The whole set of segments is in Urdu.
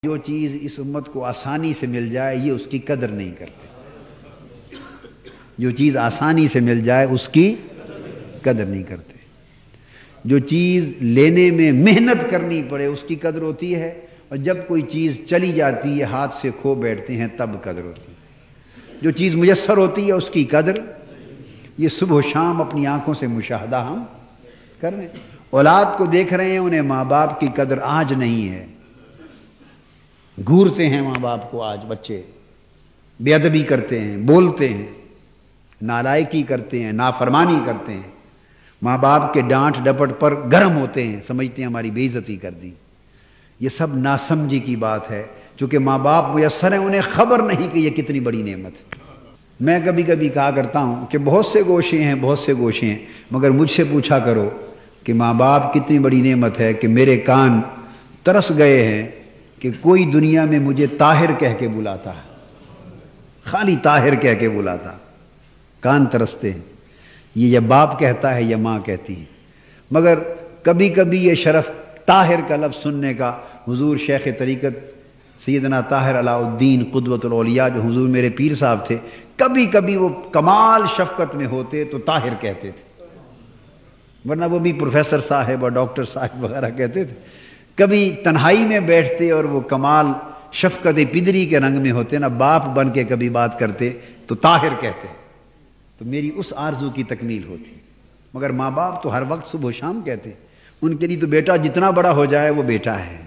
جو چیز اس امت کو آسانی سے مل جائے یہ اس کی قدر نہیں کرتے. جو چیز آسانی سے مل جائے اس کی قدر نہیں کرتے. جو چیز لینے میں محنت کرنی پڑے اس کی قدر ہوتی ہے، اور جب کوئی چیز چلی جاتی ہے ہاتھ سے کھو بیٹھتے ہیں تب قدر ہوتی ہے. جو چیز میسر ہوتی ہے اس کی قدر، یہ صبح و شام اپنی آنکھوں سے مشاہدہ ہم کر رہے ہیں. اولاد کو دیکھ رہے ہیں، انہیں ماں باپ کی قدر آج نہیں ہے. گھورتے ہیں ماں باپ کو آج بچے، بے ادبی کرتے ہیں، بولتے ہیں، نالائکی کرتے ہیں، نافرمانی کرتے ہیں. ماں باپ کے ڈانٹ ڈپٹ پر گرم ہوتے ہیں، سمجھتے ہیں ہماری بے عزتی کر دی. یہ سب ناسمجھی کی بات ہے. چونکہ ماں باپ میسر ہیں، انہیں خبر نہیں کہ یہ کتنی بڑی نعمت ہے. میں کبھی کبھی کہا کرتا ہوں کہ بہت سے گوشے ہیں، مگر مجھ سے پوچھا کرو کہ ماں باپ کتنی بڑی نعمت ہے کہ میرے کان ترس گئے ہیں کہ کوئی دنیا میں مجھے طاہر کہہ کے بلاتا ہے. خالی طاہر کہہ کے بلاتا، کان ترستے ہیں. یہ یا باپ کہتا ہے یا ماں کہتی ہے. مگر کبھی کبھی یہ شرف طاہر کا لفظ سننے کا، حضور شیخ طریقت سیدنا طاہر علاء الدین قدوۃ الاولیاء جو حضور میرے پیر صاحب تھے، کبھی کبھی وہ کمال شفقت میں ہوتے تو طاہر کہتے تھے، ورنہ وہ بھی پروفیسر صاحب اور ڈاکٹر صاحب وغیرہ کہتے تھے. کبھی تنہائی میں بیٹھتے اور وہ کمال شفقت پدری کے رنگ میں ہوتے نا، باپ بن کے کبھی بات کرتے تو طاہر کہتے، تو میری اس آرزو کی تکمیل ہوتی. مگر ماں باپ تو ہر وقت صبح و شام کہتے، ان کے لیے تو بیٹا جتنا بڑا ہو جائے وہ بیٹا ہے.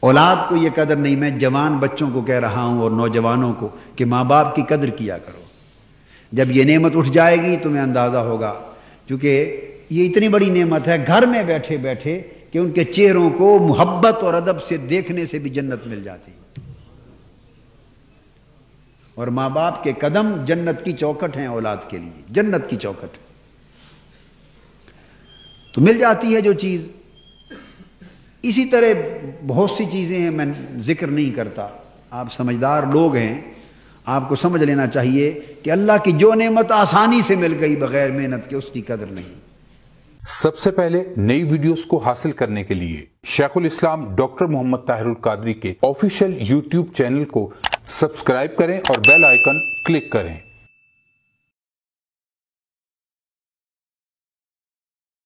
اولاد کو یہ قدر نہیں. میں جوان بچوں کو کہہ رہا ہوں اور نوجوانوں کو کہ ماں باپ کی قدر کیا کرو. جب یہ نعمت اٹھ جائے گی تمہیں اندازہ ہوگا، کیونکہ یہ اتنی بڑی نعمت ہے گھر میں بیٹھے بیٹھے کہ ان کے چہروں کو محبت اور ادب سے دیکھنے سے بھی جنت مل جاتی. اور ماں باپ کے قدم جنت کی چوکھٹ ہیں اولاد کے لیے، جنت کی چوکھٹ. تو مل جاتی ہے جو چیز. اسی طرح بہت سی چیزیں ہیں، میں ذکر نہیں کرتا. آپ سمجھدار لوگ ہیں، آپ کو سمجھ لینا چاہیے کہ اللہ کی جو نعمت آسانی سے مل گئی بغیر محنت کے اس کی قدر نہیں. سب سے پہلے نئی ویڈیوز کو حاصل کرنے کے لیے شیخ الاسلام ڈاکٹر محمد طاہر القادری کے آفیشیل یوٹیوب چینل کو سبسکرائب کریں اور بیل آئیکن کلک کریں.